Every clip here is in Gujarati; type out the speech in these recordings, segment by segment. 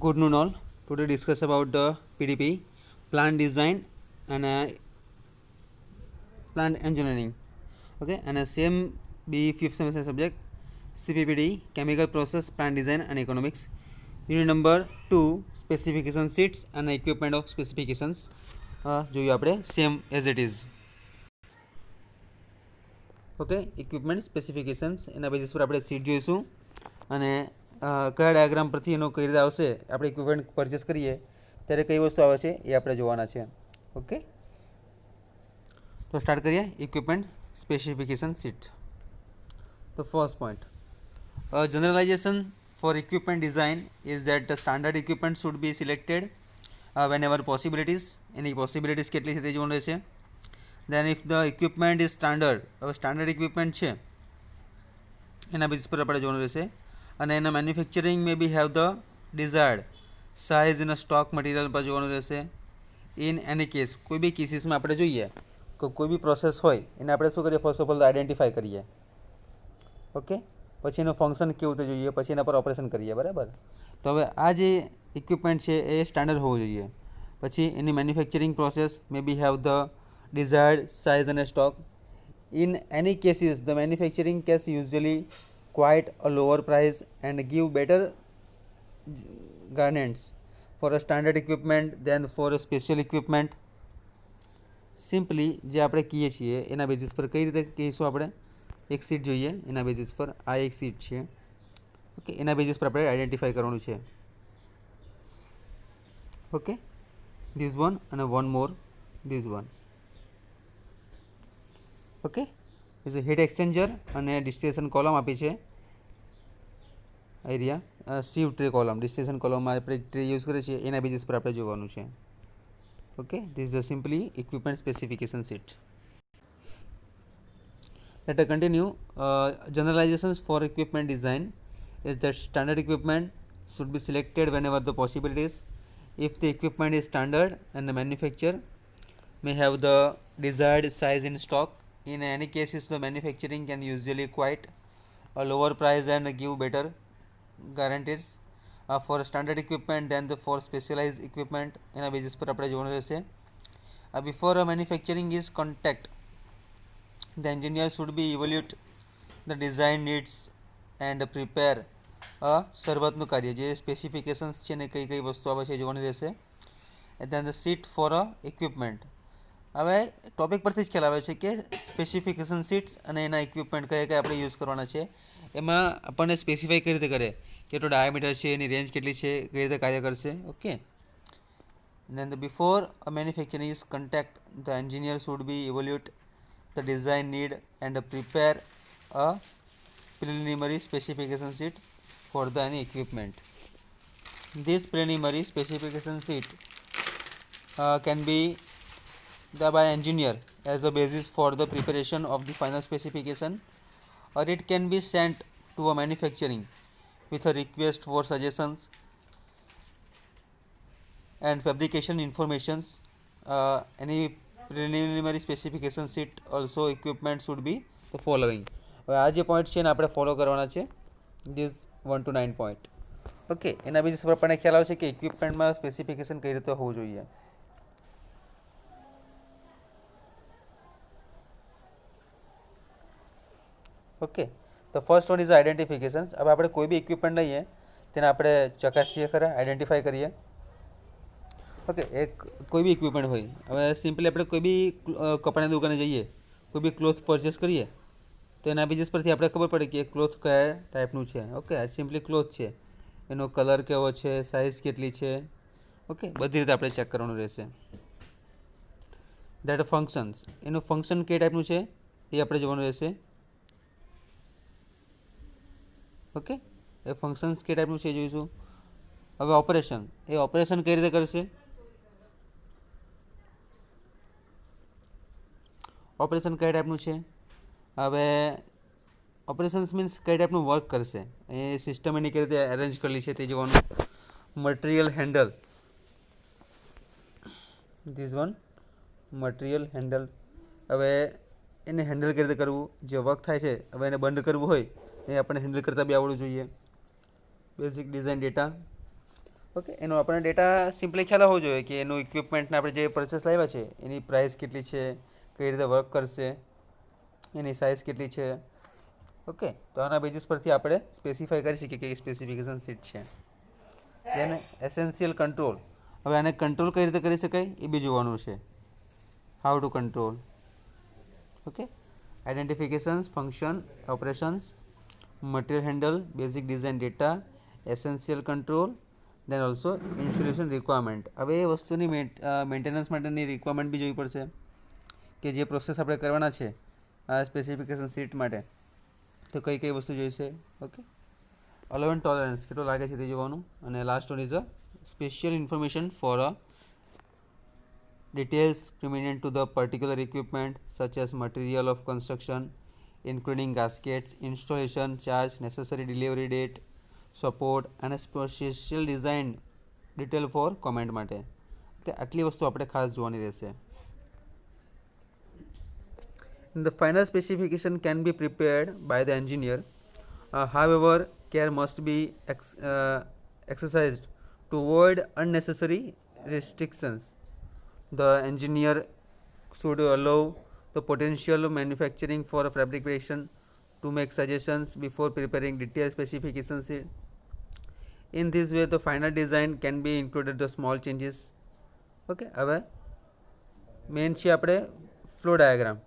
Good noon all. Today discuss about the PDP, plant design and plant engineering. Okay, and same be fifth semester subject CPPD, chemical process, plant design and economics. Unit number 2, specification sheets and equipment of specifications. જોઈએ આપણે same as it is. Okay, equipment specifications એના બેઝિસ પર આપણે સીટ જોઈશું અને કયા ડાયાગ્રામ પરથી એનો કઈ રીતે આવશે, આપણે ઇક્વિપમેન્ટ પરચેસ કરીએ ત્યારે કઈ વસ્તુ આવે છે એ આપણે જોવાના છે. ઓકે, તો સ્ટાર્ટ કરીએ. Equipment specification sheet. The first point, a generalization for equipment design is that the standard equipment should be selected whenever possibilities. એની પોસિબિલિટીઝ કેટલી છે તે જોવાનું રહેશે. Then if the equipment is standard, હવે સ્ટાન્ડર્ડ ઇક્વિપમેન્ટ છે એના બેઝિસ પર આપણે જોવાનું રહેશે અને એના manufacturing may be have the desired size in stock material પર જોવાનું રહેશે. ઇન એની કેસ, કોઈ બી કેસીસમાં આપણે જોઈએ કે કોઈ બી પ્રોસેસ હોય એને આપણે શું કરીએ, ફર્સ્ટ ઓફ ઓલ આઈડેન્ટિફાઈ કરીએ. ઓકે, પછી એનું ફંક્શન કેવું તે જોઈએ, પછી એના પર ઓપરેશન કરીએ. બરાબર, તો હવે આ જે ઇક્વિપમેન્ટ છે એ સ્ટાન્ડર્ડ હોવું જોઈએ. પછી એની manufacturing process may be have the desired size and stock. In any cases, the manufacturing can usually quite a lower price and give better guarantees for a standard equipment than for a special equipment. Simply જે આપણે કહીએ છીએ એના બેઝિસ પર કઈ રીતે કહીશું, આપણે એક સીટ જોઈએ એના બેઝિસ પર. આ એક સીટ છે. ઓકે, એના બેઝિસ પર આપણે આઈડેન્ટિફાઈ કરવાનું છે. ઓકે, ધીસ વન અને one more this one. Okay, A heat exchanger અને ડિસ્ટિલેશન કોલમ આપી છે એરિયા સીવ ટ્રે કોલમ. ડિસ્ટિલેશન કોલમમાં આપણે ટ્રે યુઝ કરીએ છીએ એના બેઝિસ પર આપણે જોવાનું છે. Okay, this is the simply equipment specification sheet. Let us continue. Generalizations for equipment design is that standard equipment should be selected whenever the possibilities. If the equipment is standard and the manufacturer may have the desired size in stock, in any cases the manufacturing can usually quite a lower price and give better guarantees for standard equipment than the for specialized equipment. એના બેઝિસ પર આપણે જોવાનું રહેશે. Before a manufacturing is contact, the engineer should be evaluate the design needs and prepare a શરૂઆતનું કાર્ય, જે સ્પેસિફિકેશન્સ છે ને કઈ કઈ વસ્તુ આવે છે એ જોવાની રહેશે. and then the sheet for a equipment. હવે ટોપિક પરથી જ ખ્યાલ આવે છે કે સ્પેસિફિકેશન શીટ્સ અને એના ઇક્વિપમેન્ટ કયા કયા આપણે યુઝ કરવાના છે. એમાં આપણને સ્પેસિફાઈ કઈ રીતે કરે, કેટલો ડાયામીટર છે, એની રેન્જ કેટલી છે, કઈ રીતે કાર્ય કરશે. Okay, then before a manufacturing is contact, the engineer should be evaluate the design need and prepare a preliminary specification sheet for the any equipment. This preliminary specification sheet can be the by engineer as a basis for the preparation of the final specification, or it can be sent to a manufacturing with a request for suggestions and fabrication informations. Any preliminary specification sheet also equipment should be the following. હવે આ જે પોઈન્ટ છે ને આપણે ફોલો કરવાના છે, ધીસ 1 to 9 પોઈન્ટ. ઓકે, એના બેઝિસ પર આપણને ખ્યાલ આવશે કે ઇક્વિપમેન્ટમાં સ્પેસિફિકેશન કઈ રીતે હોવું જોઈએ. ઓકે, તો ફર્સ્ટ વન ઇઝ આઈડેન્ટિફિકેશન. હવે આપણે કોઈ બી ઇક્વિપમેન્ટ લઈએ તેને આપણે ચકાસીએ ખરા, આઈડેન્ટિફાઈ કરીએ. ઓકે, એક કોઈ બી ઇક્વિપમેન્ટ હોય, હવે સિમ્પલી આપણે કોઈ બી કપડાની દુકાને જઈએ, કોઈ બી ક્લોથ પરચેસ કરીએ તો એના બેઝિસ પરથી આપણે ખબર પડે કે એ ક્લોથ કયા ટાઈપનું છે. ઓકે, આ સિમ્પલી ક્લોથ છે, એનો કલર કેવો છે, સાઇઝ કેટલી છે. ઓકે, બધી રીતે આપણે ચેક કરવાનું રહેશે. દેટ ફંક્શન્સ, એનું ફંક્શન કઈ ટાઈપનું છે એ આપણે જોવાનું રહેશે. ઓકે, એ ફંક્શન્સ કઈ ટાઈપનું છે જોઈશું. હવે ઓપરેશન, એ ઓપરેશન કઈ રીતે કરશે. ઓપરેશન કઈ ટાઈપનું છે, હવે ઓપરેશન્સ મીન્સ કઈ ટાઈપનું વર્ક કરશે, એ સિસ્ટમ એની કઈ રીતે અરેન્જ કરેલી છે તે જોવાનું. Material handle, this one material handle. હવે એને હેન્ડલ કઈ રીતે કરવું, જે વર્ક થાય છે હવે એને બંધ કરવું હોય એ આપણને હેન્ડલ કરતાં બી આવડવું જોઈએ. Basic design data. ઓકે, એનો આપણને ડેટા સિમ્પલી ખ્યાલ હોવો જોઈએ કે એનું ઇક્વિપમેન્ટને આપણે જે પરચેસ લાવ્યા છે એની પ્રાઇસ કેટલી છે, કઈ રીતે વર્ક કરશે, એની સાઇઝ કેટલી છે. ઓકે, તો આના બેઝિસ પરથી આપણે સ્પેસિફાઈ કરી શકીએ કે એ સ્પેસિફિકેશન શીટ છે. દેન એસેન્શિયલ કંટ્રોલ. હવે આને કંટ્રોલ કઈ રીતે કરી શકાય એ બી જોવાનું છે. How to control. Okay, identifications, function, operations, material handle, basic design data, essential control, then also installation requirement. હવે એ વસ્તુની મેન્ટેનન્સ માટેની રિક્વાયરમેન્ટ બી જોવી પડશે કે જે પ્રોસેસ આપણે કરવાના છે આ સ્પેસિફિકેશન શીટ માટે, તો કઈ કઈ વસ્તુ જોઈશે. ઓકે, અલાઉ એન્ડ ટોલરન્સ કેટલું લાગે છે તે જોવાનું. અને last one is a special information for a details pertinent to the particular equipment such as material of construction including gaskets, installation charge, necessary delivery date, support and special design detail for comment માટે. કે આટલી વસ્તુ આપણે ખાસ જોવાની રહેશે. The final specification can be prepared by the engineer. However, care must be exercised to avoid unnecessary restrictions. The engineer should allow the potential manufacturing for fabrication to make suggestions before preparing detailed specifications. In this way, the final design can be included the small changes. Okay, હવે મેઇન છે આપણે ફ્લો ડાયાગ્રામ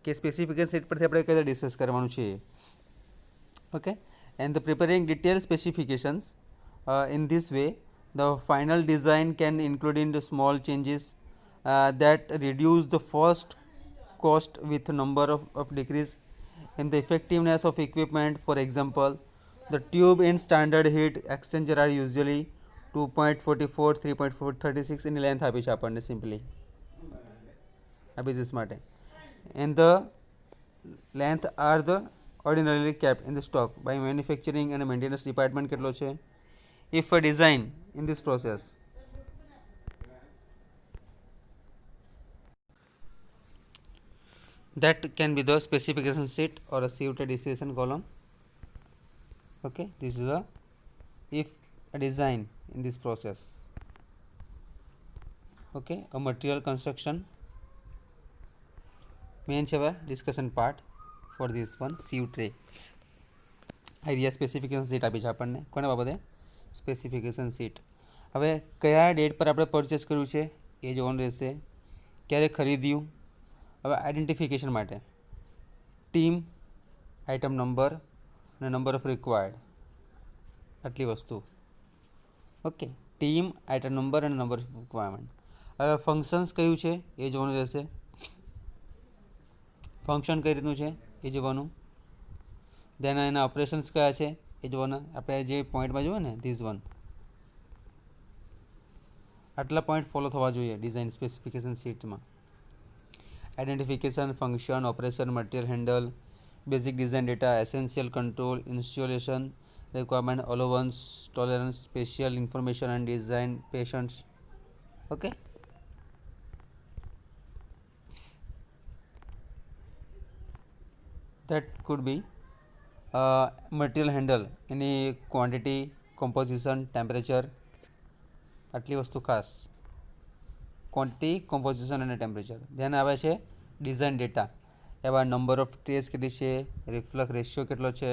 કે સ્પેસિફિકેશન શીટ પરથી આપણે કઈ રીતે ડિસ્કસ કરવાનું છે. Okay, and the preparing detailed specifications in this way the final design can include in the small changes that reduce the first cost with number of decrease in the effectiveness of equipment. For example, the tube in standard heat exchanger are usually 2.44 3.436 in length આપી છે આપણને સિમ્પલી આ બિઝનેસ માટે, and the length are the ordinarily kept in the stock by manufacturing and maintenance department કેટલો છે. If a design in this process that can be the specification sheet or a CUT destination column. Okay, this is a if a design in this process. Okay, a material construction main chava discussion part for this one CUT idea specification sheet આપી છે આપણને કોના બાબતે સ્પેસિફિકેશન શીટ. હવે કયા ડેટ પર આપણે પરચેસ કર્યું છે એ જોવાનું રહેશે, ક્યારે ખરીદ્યું. હવે આઈડેન્ટિફિકેશન માટે ટીમ, આઇટમ નંબર અને નંબર ઓફ રિક્વાયર્ડ આટલી વસ્તુ. ઓકે, ટીમ, આઇટમ નંબર અને નંબર ઓફ રિક્વાયરમેન્ટ. હવે ફંક્શન્સ કયું છે એ જોવાનું રહેશે, ફંક્શન કઈ રીતનું છે એ જોવાનું. દેન એના ઓપરેશન્સ કયા છે એ જોવાના. આપણે જે પોઈન્ટમાં જોઈએ ને ધીસ વન આટલા પોઈન્ટ ફોલો થવા જોઈએ ડિઝાઇન સ્પેસિફિકેશન શીટમાં. Identification, function, operation, material handle, basic design data, essential control, installation requirement, allowance, tolerance, special information and design patients. Okay, that could be material handle any quantity, composition, temperature આટલી વસ્તુ ખાસ. ક્વોન્ટિટી, કોમ્પોઝિશન અને ટેમ્પરેચર. ધ્યાન આવે છે ડિઝાઇન ડેટા, એવા નંબર ઓફ ટ્રેસ કેટલી છે, રિફ્લક્સ રેશિયો કેટલો છે,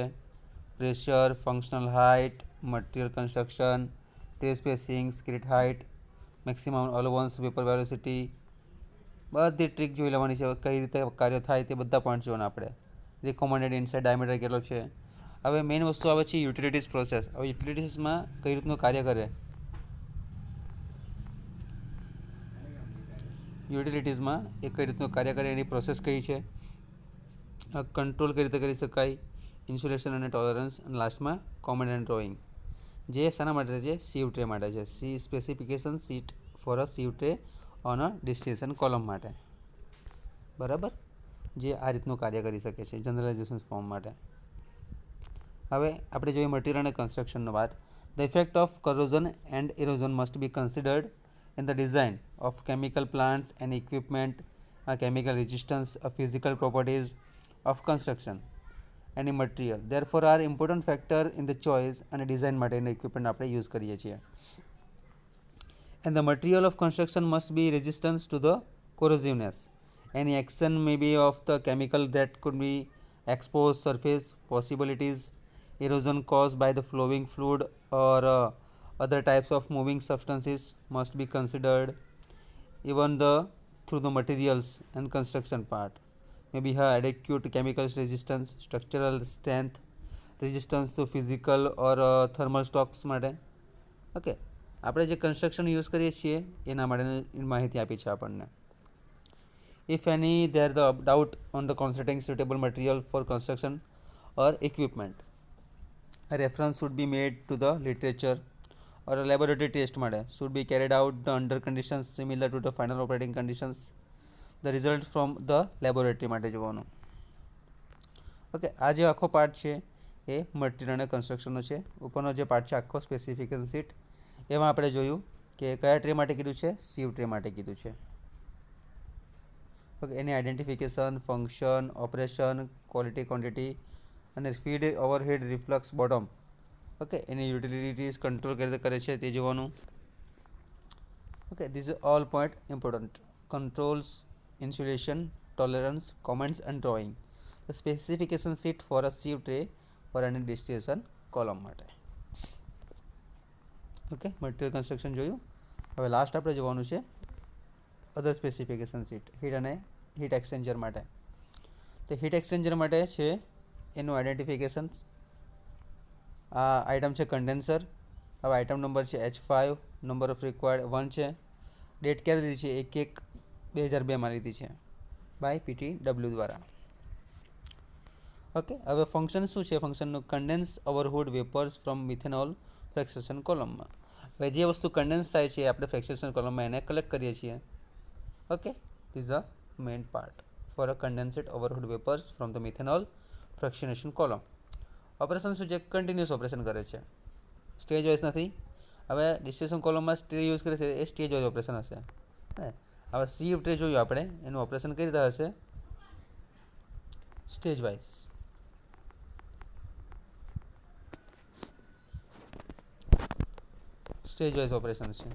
pressure, functional height, material construction, tray spacing, skirt height, maximum allowance, vapour velocity, બધી ટ્રીક જોઈ લેવાની છે. કઈ રીતે કાર્ય થાય તે બધા પોઈન્ટ જોવાના આપણે. રિકમેન્ડેડ ઇનસાઇડ ડાયામીટર કેટલો છે. હવે મેઇન વસ્તુ આવે છે યુટિલિટીઝ પ્રોસેસ. હવે યુટિલિટીઝમાં કઈ રીતનું કાર્ય કરે, યુટિલિટીઝમાં એ કઈ રીતનું કાર્ય કરે એની પ્રોસેસ કઈ છે, કંટ્રોલ કઈ રીતે કરી શકાય, ઇન્સ્યુલેશન અને ટોલરન્સ, અને લાસ્ટમાં કોમેન્ટ એન્ડ ડ્રોઈંગ. જે શાના માટે છે, CUT માટે છે. Specification sheet for a CUT on a destination column માટે. બરાબર, જે આ રીતનું કાર્ય કરી શકે છે જનરલાઇઝેશન ફોર્મ માટે. હવે આપણે જોઈએ મટીરિયલ અને કન્સ્ટ્રક્શનનો વાત. The effect of corrosion and erosion must be considered in the design of chemical plants and equipment, chemical resistance, physical properties of construction, any material therefore are important factor in the choice and design માટેનો equipment આપણે યુઝ કરીએ છીએ. And the material of construction must be resistant to the corrosiveness. Any action may be of the chemical that could be exposed surface, possibilities, erosion caused by the flowing fluid or other types of moving substances must be considered. Even the through the materials and construction part maybe have adequate chemical resistance, structural strength, resistance to physical or thermal shocks માટે. ઓકે, આપણે જે કન્સ્ટ્રક્શન યુઝ કરીએ છીએ એના માટેની માહિતી આપી છે આપણને. If any there the doubt on the considering suitable material for construction or equipment, a reference should be made to the literature or a laboratory test માટે should be carried out under conditions similar to the final operating conditions. The result from the laboratory માટે જોવાનું. ઓકે, આ જે આખો પાર્ટ છે એ મટીરિયલ અને કન્સ્ટ્રક્શનનો છે. ઉપરનો જે પાર્ટ છે આખો સ્પેસિફિકેશન શીટ, એમાં આપણે જોયું કે કયા ટ્રે માટે કીધું છે, સીવ ટ્રે માટે કીધું છે. ઓકે, એની identification, function, operation, quality, quantity અને feed, overhead, reflux, bottom. Okay, એની યુટિલિટીઝ કંટ્રોલ કઈ રીતે કરે છે તે જોવાનું. Okay, this is all point important. Controls, insulation, tolerance, comments and drawing. The specification sheet for a sieve tray for any distillation column માટે. ઓકે, મટીરિયલ કન્સ્ટ્રક્શન જોયું. હવે લાસ્ટ આપણે જોવાનું છે અધર સ્પેસિફિકેશન શીટ હીટ અને હીટ એક્સચેન્જર માટે. તો હીટ એક્સચેન્જર માટે છે એનું આઈડેન્ટિફિકેશન. આ આઇટમ છે કન્ડેન્સર. હવે આઇટમ નંબર છે H5, નંબર ઓફ રિક્વાયર્ડ 1 છે. ડેટ ક્યારે દીધી છે, 1/1/2002માં લીધી છે બાય PTW દ્વારા. ઓકે, હવે ફંક્શન શું છે ફંક્શનનું? કન્ડેન્સ ઓવરહુડ વેપર્સ ફ્રોમ મિથેનોલ ફ્રેક્સેશન કોલમમાં. હવે જે વસ્તુ કન્ડેન્સ થાય છે આપણે ફ્રેક્સેશન કોલમમાં એને કલેક્ટ કરીએ છીએ. Okay, this the main part for a condensate overhead vapours from the methanol fractionation column. Operation શું છે? કન્ટિન્યુઅસ ઓપરેશન કરે છે, સ્ટેજ વાઇઝ નથી. હવે ડિસ્ટિલેશન કોલમમાં સ્ટેજ યુઝ કરે છે એ સ્ટેજ વાઇઝ ઓપરેશન હશે. હવે સીવ ટ્રે જોયું આપણે, એનું ઓપરેશન કઈ રીતે હશે? Stage wise. Stage wise operation છે.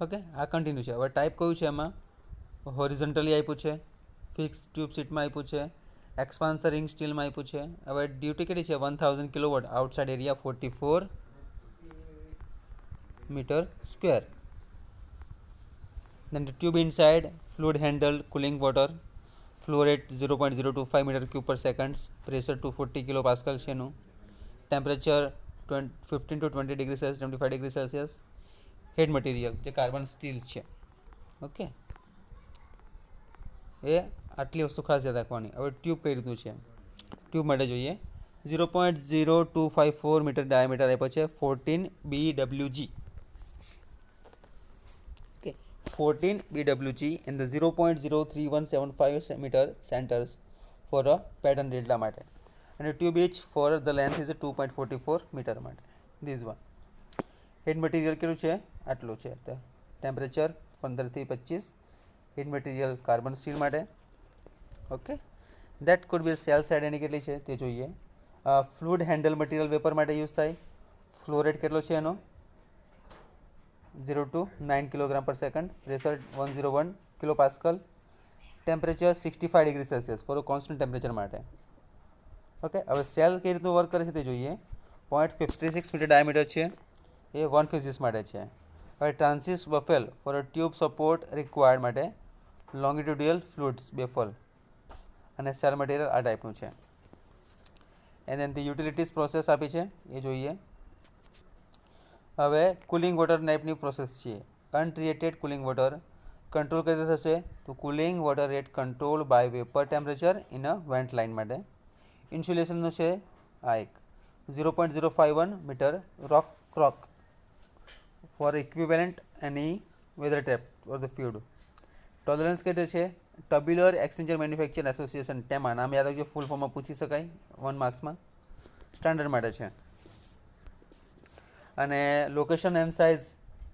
ઓકે, આ કન્ટિન્યુ છે. હવે ટાઈપ કયું છે એમાં? હોરિઝોન્ટલી આપ્યું છે, ફિક્સ ટ્યુબ સીટમાં આપ્યું છે, એક્સપાન્સર રિંગ સ્ટીલમાં આપ્યું છે. હવે ડ્યુટી કેટલી છે? 1000 kilowatt, outside area 44 metre square. Then the tube inside, fluid handled, cooling water, flow rate 0.025 meter cube per seconds, pressure 240 kilopascal છે એનું, temperature 15 to 20 degree Celsius, 25 degree Celsius. Head material જે કાર્બન સ્ટીલ છે. ઓકે, એ આટલી વસ્તુ ખાસ યાદ રાખવાની. હવે ટ્યુબ કઈ રીતનું છે? ટ્યુબ માટે જોઈએ 0.0254 મીટર ડાયામીટર આપ્યો છે, 14 BWG. 14 BWG and the 0.03175 meter centers for a pattern delta માટે. And a tube each for the length is 2.44 meter માટે. This one. હેડ મટીરિયલ કેટલું છે? આટલું છે. ટેમ્પરેચર 15 થી 25. હેડ મટીરિયલ કાર્બન સ્ટીલ માટે. Okay, that could be shell side એની કેટલી છે તે જોઈએ. ફ્લુઇડ હેન્ડલ મટીરિયલ વેપર માટે યુઝ થાય. ફ્લો રેટ કેટલો છે એનો? 0 to 9 kilogram per second, pressure 101 kilopascal, temperature 65 degree Celsius for a constant temperature માટે. ઓકે, હવે સેલ કઈ રીતનું વર્ક કરે છે તે જોઈએ. 0.56 મીટર ડાયામીટર છે, એ 1 ફિઝિસ માટે છે. હવે transverse baffle for a tube support required માટે, લોંગિટ્યુડિયલ ફ્લુઇડ્સ બેફલ અને સેલ મટીરિયલ આ ટાઈપનું છે. And then the utilities process આપી છે એ જોઈએ. હવે કુલિંગ વોટર ટાઈપની પ્રોસેસ છે. અનટ્રીટેડ કુલિંગ વોટર કંટ્રોલ કઈ રીતે થશે? તો cooling water rate control by vapour temperature in a vent line માટે. ઇન્સ્યુલેશનનું છે આ એક 0.051 metre rock crock for equivalent એની વેધર ટેપ ઓર ધ ફ્યુડ. ટોલરન્સ કઈ છે? Tubular exchanger manufacture association, TEMA. નામ યાદ રાખજો, ફૂલ ફોર્મમાં પૂછી શકાય 1 માર્ક્સમાં. સ્ટાન્ડર્ડ માટે છે. અને location and size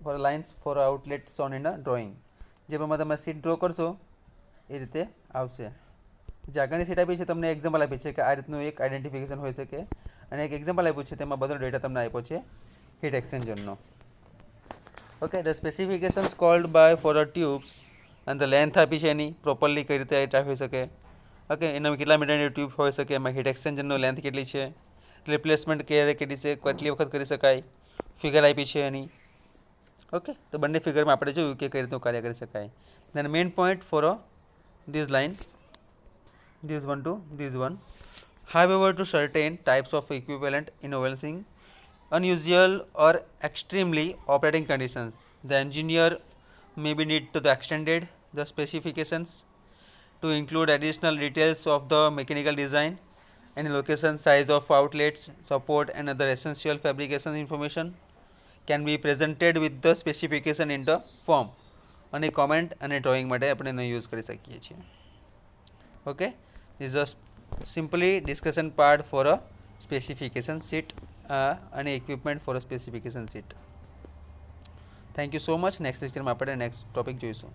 for lines for outlet shown in a drawing. જે પ્રમાણે તમે સીટ ડ્રો કરશો એ રીતે આવશે. જે આગળની સીટ આપી છે તમને એક્ઝામ્પલ આપી છે કે આ રીતનું એક આઈડેન્ટિફિકેશન હોઈ શકે, અને એક એક્ઝામ્પલ આપ્યું છે તેમાં બધો ડેટા તમને આપ્યો છે હીટ એક્સચેન્જરનો. Okay, the specifications called by for a tubes અને ધ લેન્થ આપી છે એની પ્રોપરલી કઈ રીતે હાઇટ આપી શકે. ઓકે, એનામાં કેટલા મીટરની ટ્યુબ હોઈ શકે, એમાં હીટ એક્સચેન્જરનો લેન્થ કેટલી છે, રિપ્લેસમેન્ટ ક્યારે કેટલી છે, કેટલી વખત કરી શકાય, ફિગર આપી છે એની. ઓકે, તો બંને ફિગરમાં આપણે જોયું કે કઈ રીતનું કાર્ય કરી શકાય. Then main point for this line, this one to this one. However, to certain types of equivalent involving unusual or extremely operating conditions, the engineer may be need to the extended the specifications to include additional details of the mechanical design and location, size of outlets, support and other essential fabrication information can be presented with the specification in the form. અને કોમેન્ટ અને ડ્રોઈંગ માટે આપણે એનો યુઝ કરી શકીએ છીએ. Okay, this was simply discussion part for a specification sheet અને equipment for a specification sheet. Thank you so much. Next લેક્ચરમાં આપણે નેક્સ્ટ ટોપિક જોઈશું.